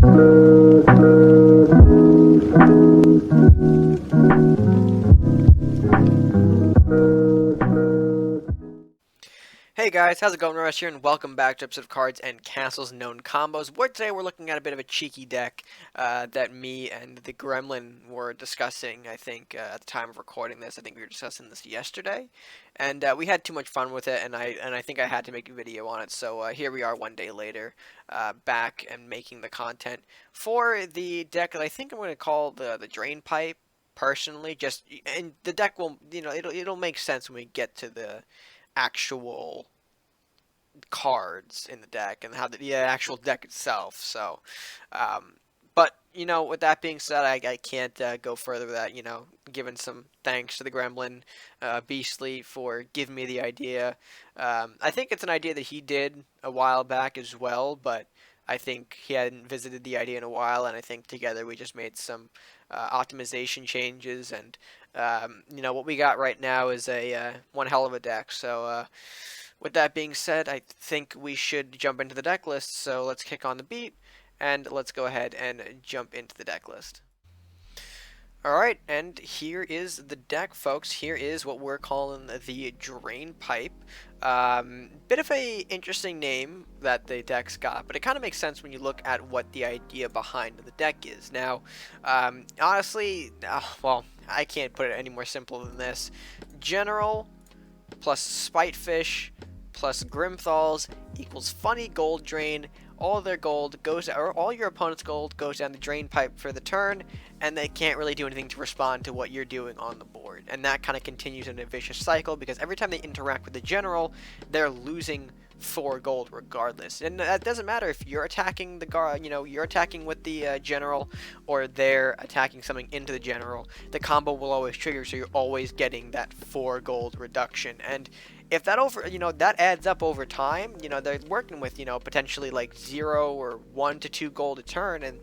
Hey guys, how's it going? Rush here, and welcome back to episode of Cards and Castles Known Combos. Where today we're looking at a bit of a cheeky deck that me and the Gremlin were discussing. I think at the time of recording this, I think we were discussing this yesterday, and we had too much fun with it, and I think I had to make a video on it. So here we are, one day later, back and making the content for the deck that I think I'm going to call the Drain Pipe. Personally, and the deck will, it'll make sense when we get to the actual cards in the deck and how the actual deck itself. So, but with that being said, I can't go further with that. Giving some thanks to the Gremlin Beastly for giving me the idea. I think it's an idea that he did a while back as well, but I think he hadn't visited the idea in a while, and I think together we just made some optimization changes, and what we got right now is a one hell of a deck. So with that being said, I think we should jump into the deck list. So let's kick on the beat, and let's go ahead and jump into the deck list. Alright, and here is the deck, folks. Here is what we're calling the Drain Pipe. Bit of a interesting name that the deck's got, but it kind of makes sense when you look at what the idea behind the deck is. Now, honestly, well, I can't put it any more simple than this. General plus Spitefish plus Grimthals equals Funny Gold Drain. All their gold goes, or all your opponent's gold goes down the drain pipe for the turn, and they can't really do anything to respond to what you're doing on the board. And that kind of continues in a vicious cycle, because every time they interact with the general, they're losing 4 gold regardless. And that doesn't matter if you're attacking the guard, you're attacking with the general, or they're attacking something into the general. The combo will always trigger, so you're always getting that 4 gold reduction. And if that that adds up over time, they're working with, potentially like 0 or 1 to 2 gold a turn, and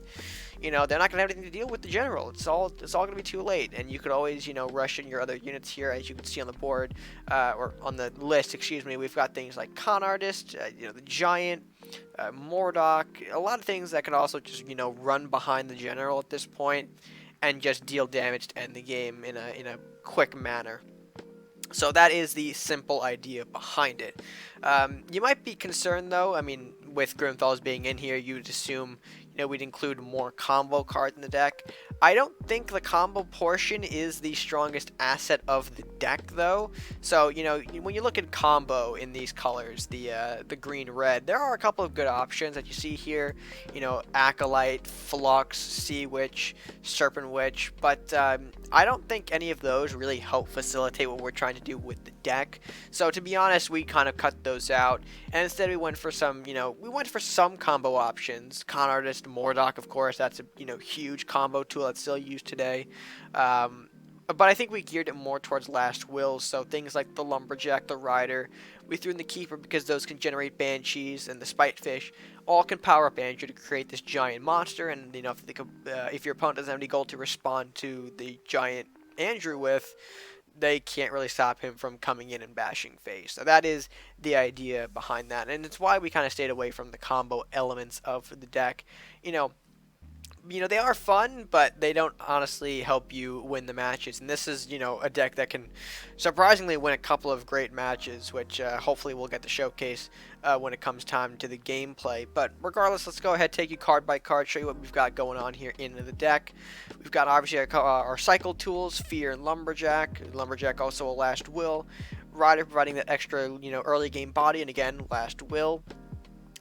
they're not gonna have anything to deal with the general. It's all gonna be too late, and you could always, rush in your other units here, as you can see on the board, or on the list, excuse me. We've got things like Con Artist, the Giant, Mordock, a lot of things that can also just, run behind the general at this point, and just deal damage to end the game in a quick manner. So that is the simple idea behind it. You might be concerned, though. I mean, with Grimthals being in here, you'd assume, we'd include more combo cards in the deck. I don't think the combo portion is the strongest asset of the deck, though. So, when you look at combo in these colors, the green-red, there are a couple of good options that you see here. Acolyte, Flux, Sea Witch, Serpent Witch, but I don't think any of those really help facilitate what we're trying to do with the deck. So to be honest, we kind of cut those out, and instead we went for some, combo options. Con Artist, Mordock, of course, that's a huge combo tool that's still used today. But I think we geared it more towards Last Will, so things like the Lumberjack, the Rider. We threw in the Keeper because those can generate Banshees, and the Spitefish all can power up Andrew to create this giant monster, and if your opponent doesn't have any gold to respond to the giant Andrew with, they can't really stop him from coming in and bashing face. So that is the idea behind that, and it's why we kind of stayed away from the combo elements of the deck. They are fun, but they don't honestly help you win the matches. And this is, a deck that can surprisingly win a couple of great matches, which hopefully we'll get to showcase when it comes time to the gameplay. But regardless, let's go ahead, take you card by card, show you what we've got going on here in the deck. We've got obviously our cycle tools, Fear and Lumberjack. Lumberjack also a Last Will. Rider providing that extra, early game body, and again, Last Will.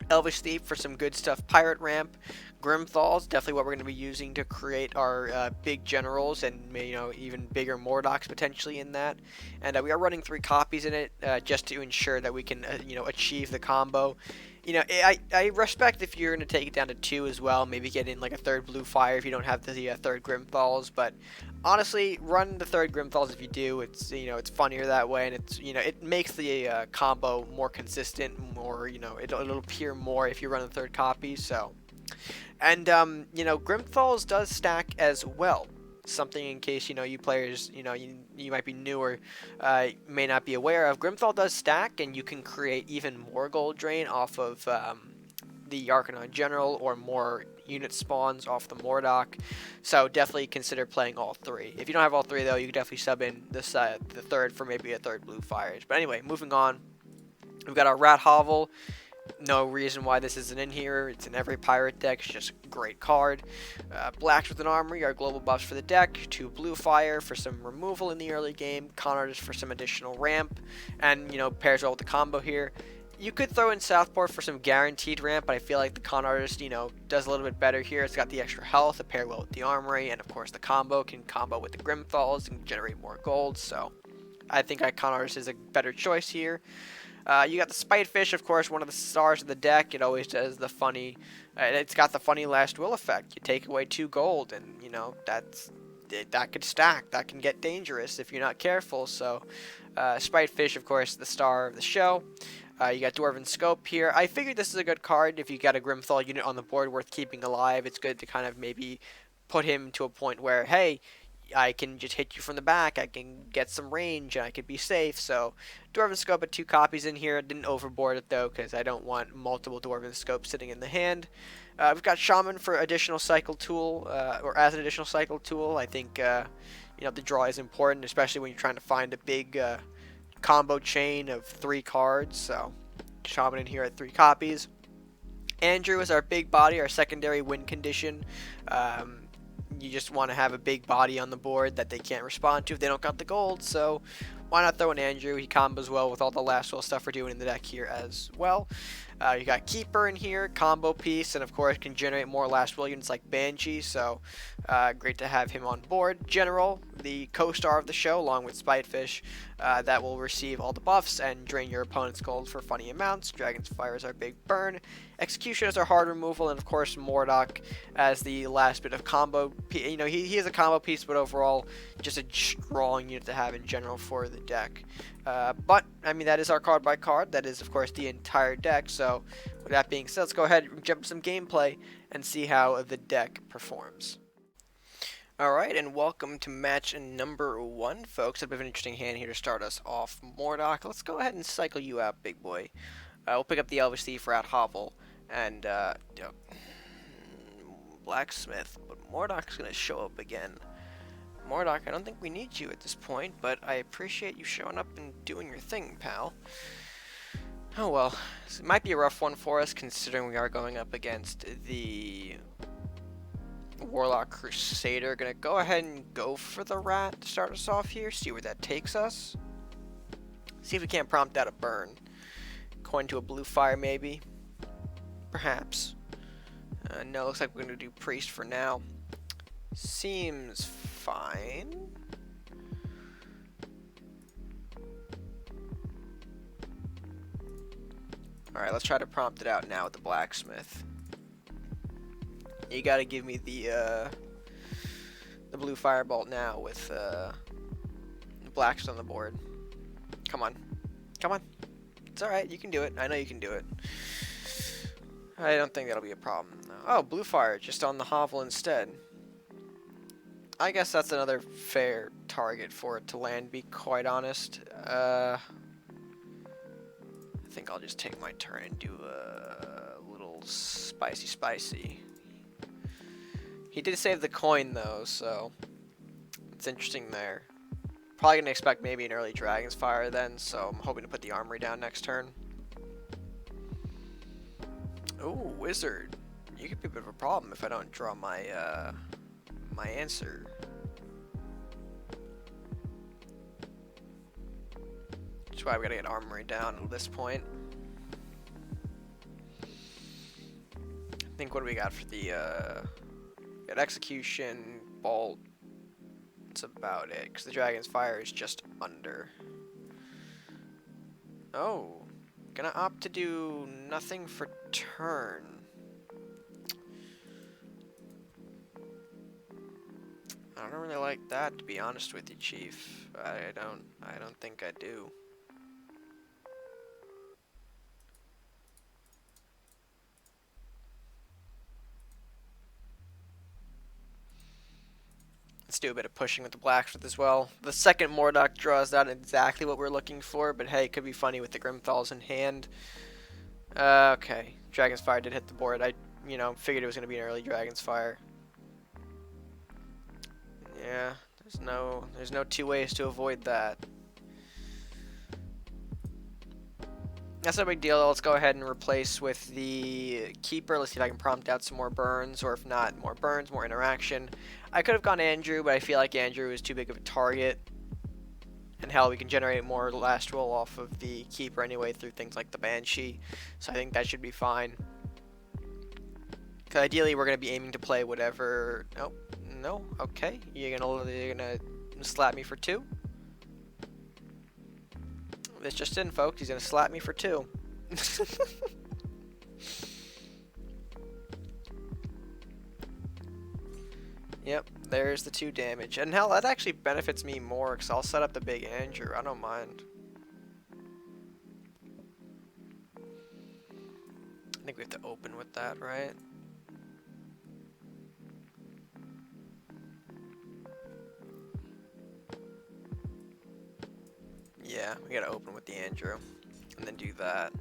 Elvish Thief for some good stuff, Pirate Ramp. Grimthals, definitely what we're going to be using to create our big generals, and even bigger Mordocks potentially in that. And we are running 3 copies in it just to ensure that we can achieve the combo. I respect if you're going to take it down to 2 as well, maybe get in like a 3rd Blue Fire if you don't have the 3rd Grimthals, but honestly, run the 3rd Grimthals if you do. It's funnier that way, and it makes the combo more consistent, more, it'll appear more if you run the 3rd copy. So, and Grimthals does stack as well. Something in case you players you might be new or may not be aware of. Grimthal does stack, and you can create even more gold drain off of the Arcanine General or more unit spawns off the Mordock. So definitely consider playing all three. If you don't have all three though, you can definitely sub in the third for maybe a third blue fires. But anyway, moving on. We've got our Rat Hovel. No reason why this isn't in here. It's in every pirate deck. It's just a great card. Blacks with an Armory are global buffs for the deck. 2 blue fire for some removal in the early game. Con Artist for some additional ramp. And, pairs well with the combo here. You could throw in Southport for some guaranteed ramp, but I feel like the Con Artist, does a little bit better here. It's got the extra health to pair well with the Armory. And, of course, the combo can combo with the Grimfalls and generate more gold. So, I think Con Artist is a better choice here. You got the Spitefish, of course, one of the stars of the deck. It always does the funny, it's got the funny last will effect. You take away 2 gold, and, that could stack. That can get dangerous if you're not careful. So, Spitefish, of course, the star of the show. You got Dwarven Scope here. I figured this is a good card. If you got a Grimthal unit on the board worth keeping alive, it's good to kind of maybe put him to a point where, hey, I can just hit you from the back, I can get some range, and I could be safe. So Dwarven Scope at 2 copies in here. Didn't overboard it though, because I don't want multiple Dwarven Scopes sitting in the hand. We've got Shaman for additional cycle tool, or as an additional cycle tool. I think the draw is important, especially when you're trying to find a big combo chain of 3 cards. So Shaman in here at 3 copies. Andrew is our big body, our secondary win condition. You just want to have a big body on the board that they can't respond to if they don't got the gold. So why not throw in Andrew? He combos well with all the last will stuff we're doing in the deck here as well. You got Keeper in here, combo piece, and of course can generate more last will units like Banshee. So great to have him on board. General, the co-star of the show, along with Spitefish, that will receive all the buffs and drain your opponent's gold for funny amounts. Dragon's Fire is our big burn. Execution is our hard removal, and of course Mordock as the last bit of combo. He is a combo piece, but overall just a strong unit to have in general for the deck. But I mean, that is our card by card. That is of course the entire deck. So with that being said, let's go ahead and jump some gameplay and see how the deck performs. Alright, and welcome to match number 1, folks. A bit of an interesting hand here to start us off. Mordock, let's go ahead and cycle you out, big boy. We'll pick up the Elvish Thief, Rat Hovel, and Blacksmith, but Mordock's going to show up again. Mordock, I don't think we need you at this point, but I appreciate you showing up and doing your thing, pal. Oh well, it might be a rough one for us, considering we are going up against the Warlock Crusader. Gonna go ahead and go for the Rat to start us off here, see where that takes us. See if we can't prompt out a burn. Coin to a blue fire, maybe. Perhaps. No, looks like we're gonna do Priest for now. Seems fine. Alright, let's try to prompt it out now with the Blacksmith. You gotta give me the blue firebolt now with the blacks on the board. Come on. Come on. It's alright, you can do it. I know you can do it. I don't think that'll be a problem. Oh, blue fire just on the hovel instead. I guess that's another fair target for it to land, be quite honest. I think I'll just take my turn and do a little spicy. He did save the coin though, so it's interesting there. Probably gonna expect maybe an early Dragon's Fire then, so I'm hoping to put the Armory down next turn. Ooh, Wizard. You could be a bit of a problem if I don't draw my my answer. Which is why we gotta get Armory down at this point. I think what do we got for the got Execution, Bolt. That's about it, because the Dragon's Fire is just under. Oh, gonna opt to do nothing for turn. I don't really like that, to be honest with you, Chief. I don't think I do. Let's do a bit of pushing with the Blacksmith as well. The second Mordock draw is not exactly what we're looking for, but hey, it could be funny with the Grimthal's in hand. Okay. Dragon's Fire did hit the board. I, figured it was going to be an early Dragon's Fire. Yeah, there's no two ways to avoid that. That's no big deal. Let's go ahead and replace with the Keeper. Let's see if I can prompt out some more burns, or if not, more burns, more interaction. I could have gone Andrew, but I feel like Andrew is too big of a target. And hell, we can generate more last roll off of the Keeper anyway through things like the Banshee. So I think that should be fine. Because ideally, we're going to be aiming to play whatever... Oh, no? Okay. You're gonna slap me for 2? This just in, folks. He's going to slap me for 2. Yep, there's the 2 damage. And hell, that actually benefits me more, because I'll set up the big Andrew. I don't mind. I think we have to open with that, right? Yeah, we gotta open with the Andrew. And then do that.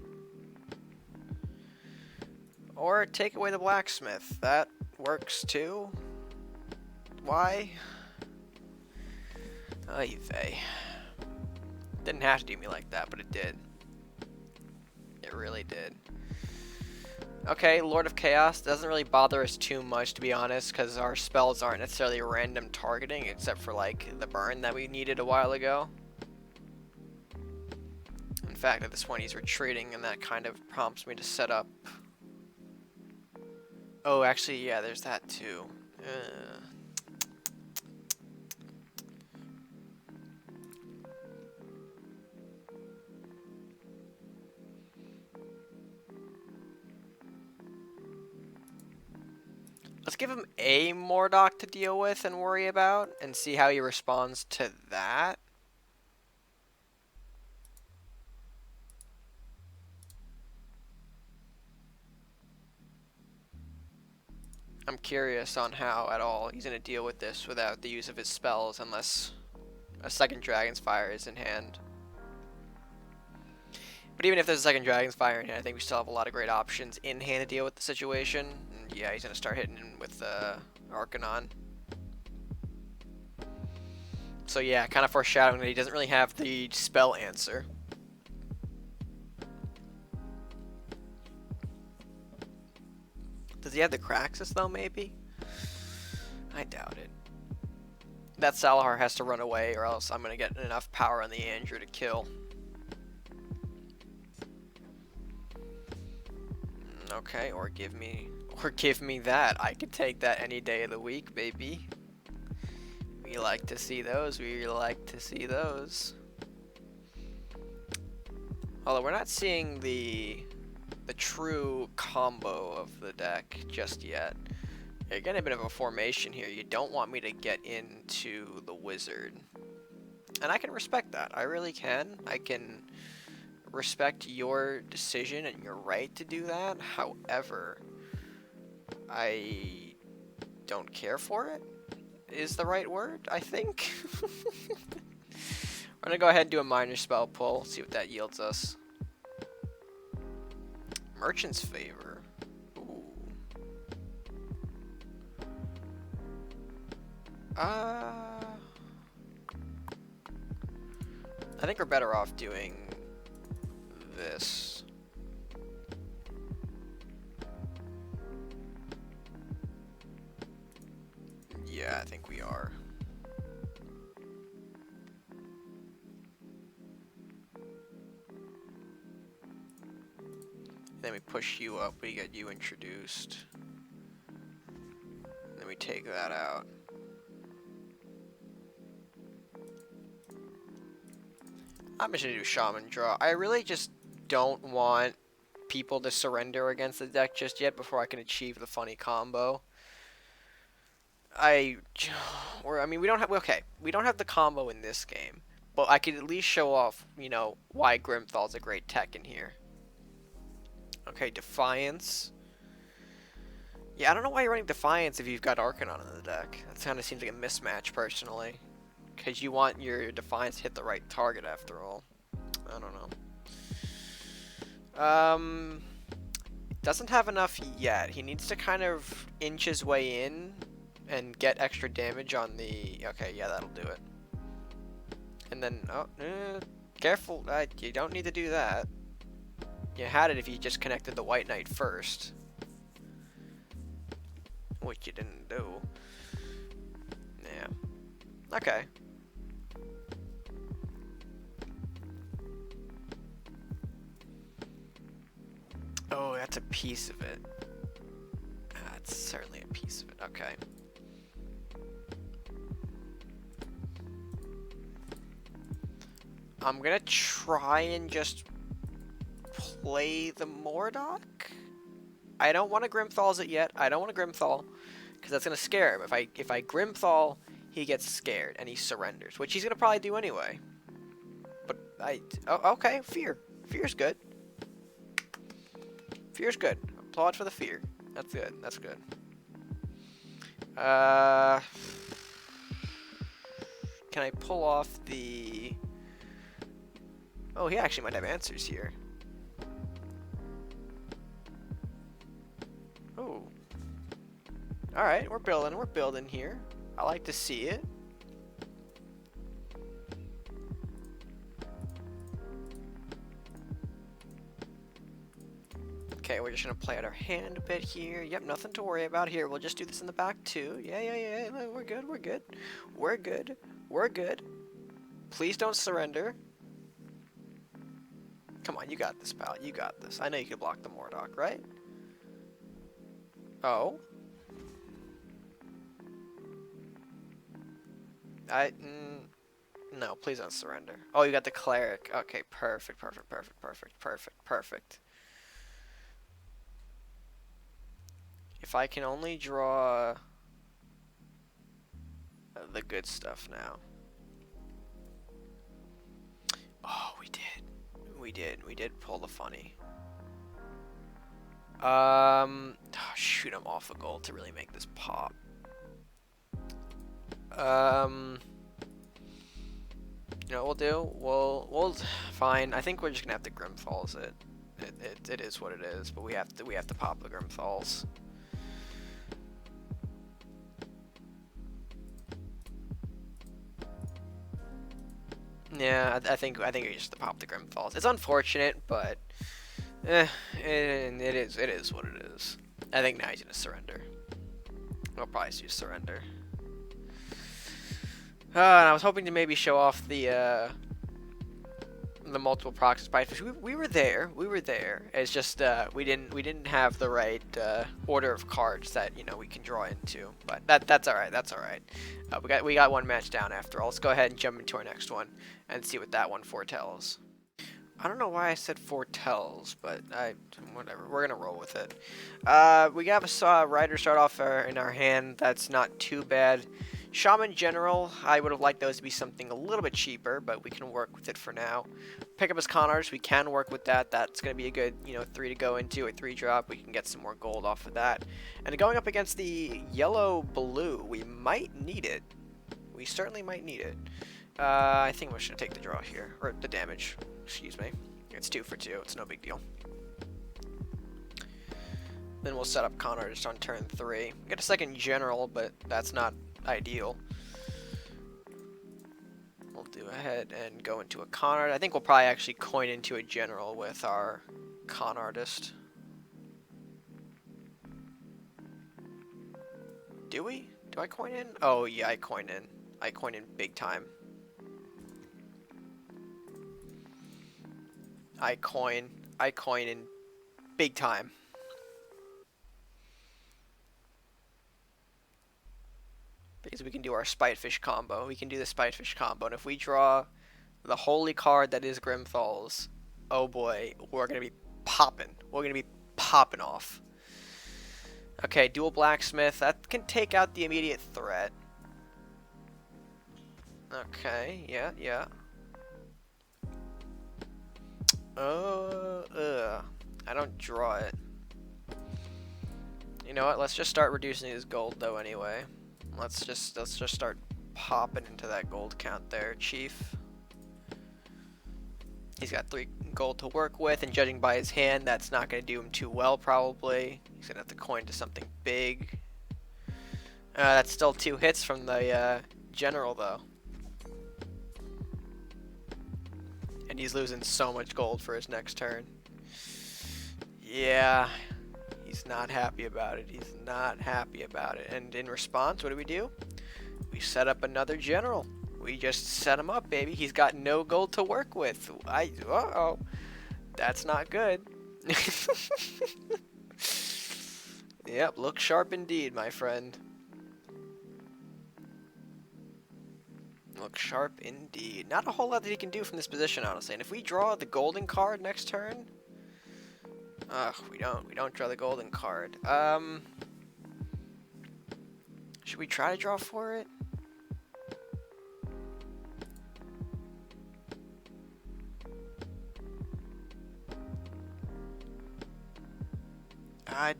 Or take away the Blacksmith. That works too. Why? Oy vey. Didn't have to do me like that, but it did. It really did. Okay, Lord of Chaos doesn't really bother us too much, to be honest, because our spells aren't necessarily random targeting, except for, like, the burn that we needed a while ago. In fact, at this point, he's retreating, and that kind of prompts me to set up... Oh, actually, yeah, there's that, too. Let's give him a Mordock to deal with and worry about, and see how he responds to that. I'm curious on how at all he's going to deal with this without the use of his spells, unless a second Dragon's Fire is in hand. But even if there's a second Dragon's Fire in hand, I think we still have a lot of great options in hand to deal with the situation. And yeah, he's going to start hitting him with Arcanon. So yeah, kind of foreshadowing that he doesn't really have the spell answer. Does he have the Craxus though, maybe? I doubt it. That Salahar has to run away, or else I'm going to get enough power on the Andrew to kill. Okay, or give me that. I could take that any day of the week, baby. We like to see those. We like to see those. Although we're not seeing the true combo of the deck just yet. You're getting a bit of a formation here. You don't want me to get into the wizard. And I can respect that. I really can. I can respect your decision and your right to do that. However, I don't care for it, is the right word, I think. We're gonna go ahead and do a minor spell pull, see what that yields us. Merchant's Favor. Ooh. I think we're better off doing this. Yeah, I think we are. Then we push you up, we get you introduced. Then we take that out. I'm just gonna do Shaman Draw. I really just don't want people to surrender against the deck just yet before I can achieve the funny combo. I mean, we don't have the combo in this game, but I could at least show off, you know, why Grimthal's a great tech in here. Okay, Defiance. Yeah, I don't know why you're running Defiance if you've got Arcanon in the deck. That kind of seems like a mismatch, personally. Because you want your Defiance to hit the right target, after all. I don't know. doesn't have enough yet. He needs to kind of inch his way in and get extra damage on the... Okay, yeah, that'll do it. And then, oh, careful. You don't need to do that. You had it if you just connected the White Knight first. Which you didn't do. Yeah. Okay. Oh, that's a piece of it. That's certainly a piece of it. Okay. I'm gonna try and just play the Mordock. I don't want to Grimthals it yet. I don't want to Grimthal because that's gonna scare him. If I Grimthal, he gets scared and he surrenders, which he's gonna probably do anyway. But okay, fear. Fear's good. Fear's good. Applaud for the fear. That's good. That's good. Can I pull off the... Oh, he actually might have answers here. Oh. Alright, we're building here. I like to see it. Okay, we're just gonna play out our hand a bit here. Yep, nothing to worry about here. We'll just do this in the back too. Yeah. We're good. We're good. Please don't surrender. Come on, you got this, pal. You got this. I know you can block the Mordock, right? Oh. No, please don't surrender. Oh, you got the Cleric. Okay, perfect. If I can only draw the good stuff now. Oh, we did pull the funny. Oh, shoot, I'm off a gold to really make this pop. You know what we'll do? We'll fine. I think we're just gonna have to Grimthals it. It is what it is, but we have to pop the Grimthals. Yeah, I think we just have to pop the Grimthals. It's unfortunate, but it is what it is. I think now he's gonna surrender. We'll probably use surrender. And I was hoping to maybe show off the multiple procs spyfish. We were there. It's just we didn't have the right order of cards that we can draw into. But that's all right. We got one match down after all. Let's go ahead and jump into our next one and see what that one foretells. I don't know why I said foretells, but whatever. We're gonna roll with it. We have a rider start off in our hand. That's not too bad. Shaman General, I would have liked those to be something a little bit cheaper, but we can work with it for now. Pick up his Conars, we can work with that. That's going to be a good, 3 to go into, a 3-drop. We can get some more gold off of that. And going up against the yellow-blue, we might need it. We certainly might need it. I think we're just going to take the draw here, or the damage, excuse me. It's 2 for 2, it's no big deal. Then we'll set up Conar just on turn 3. We get a second General, but that's not ideal. We'll do ahead and go into a con art. I think we'll probably actually coin into a general with our con artist. Do we? Do I coin in? Oh yeah, I coin in. I coin in big time. I coin in big time. Because we can do our Spitefish combo. We can do the Spitefish combo. And if we draw the holy card that is Grimthals, oh boy, we're going to be popping. We're going to be popping off. Okay, dual Blacksmith. That can take out the immediate threat. Okay, yeah. I don't draw it. You know what? Let's just start reducing his gold though anyway. Let's just start popping into that gold count there, Chief. He's got 3 gold to work with, and judging by his hand, that's not going to do him too well, probably. He's going to have to coin to something big. That's still 2 hits from the general, though. And he's losing so much gold for his next turn. Yeah, he's not happy about it. He's not happy about it. And in response, what do? We set up another general. We just set him up, baby. He's got no gold to work with. Uh-oh. That's not good. Yep, look sharp indeed, my friend. Look sharp indeed. Not a whole lot that he can do from this position, honestly. And if we draw the golden card next turn... Ugh, we don't draw the golden card. Should we try to draw for it?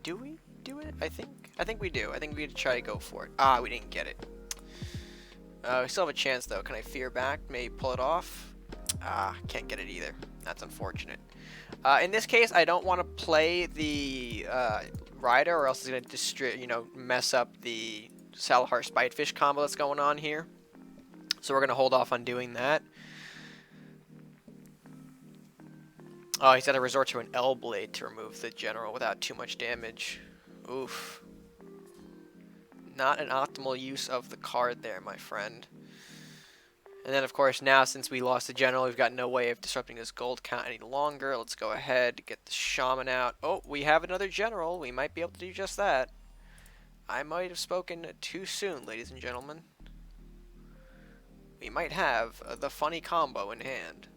Do we do it? I think we do. I think we need to try to go for it. Ah, we didn't get it. We still have a chance, though. Can I fear back? Maybe pull it off? Ah, can't get it either. That's unfortunate. In this case, I don't want to play the Rider, or else it's going to mess up the Salahar Spitefish combo that's going on here. So we're going to hold off on doing that. Oh, he's got to resort to an L-Blade to remove the general without too much damage. Oof. Not an optimal use of the card there, my friend. And then, of course, now since we lost the general, we've got no way of disrupting his gold count any longer. Let's go ahead, get the shaman out. Oh, we have another general. We might be able to do just that. I might have spoken too soon, ladies and gentlemen. We might have the funny combo in hand.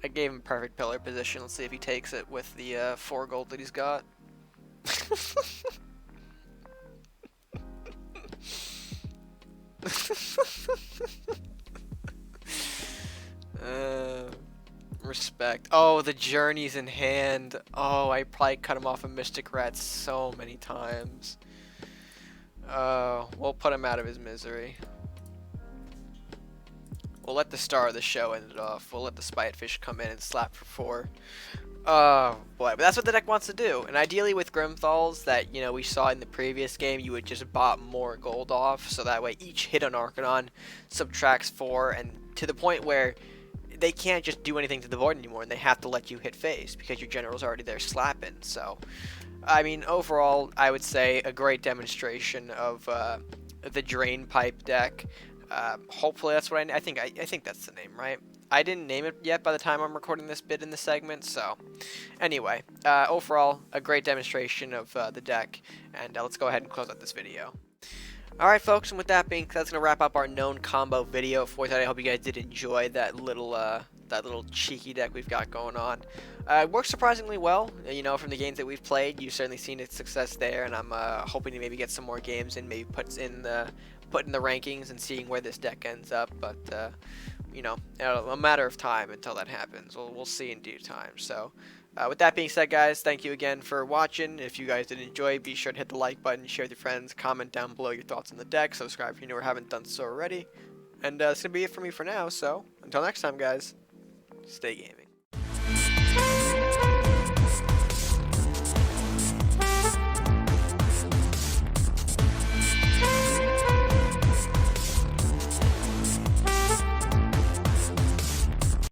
I gave him perfect pillar position. Let's see if he takes it with the 4 gold that he's got. Respect. Oh, the journey's in hand. Oh, I probably cut him off a Mystic Rat so many times. We'll put him out of his misery. We'll let the star of the show end it off. We'll let the Spitefish come in and slap for 4. Oh boy, but that's what the deck wants to do. And ideally with Grimthals that, we saw in the previous game, you would just bot more gold off, so that way each hit on Arcanon subtracts 4, and to the point where they can't just do anything to the void anymore, and they have to let you hit face, because your general's already there slapping. So, I mean, overall, I would say a great demonstration of the Drain Pipe deck. Hopefully that's what I think that's the name, right? I didn't name it yet by the time I'm recording this bit in the segment, so anyway, overall, a great demonstration of the deck, and let's go ahead and close out this video. Alright folks, and with that being said, that's going to wrap up our known combo video for today. I hope you guys did enjoy that little cheeky deck we've got going on. It works surprisingly well, from the games that we've played. You've certainly seen its success there, and I'm hoping to maybe get some more games and maybe put in the rankings and seeing where this deck ends up, but a matter of time until that happens. We'll see in due time. So with that being said, guys, thank you again for watching. If you guys did enjoy, be sure to hit the like button, share with your friends, comment down below your thoughts on the deck, subscribe if you haven't done so already, and that's gonna be it for me for now. So until next time, guys, stay gaming.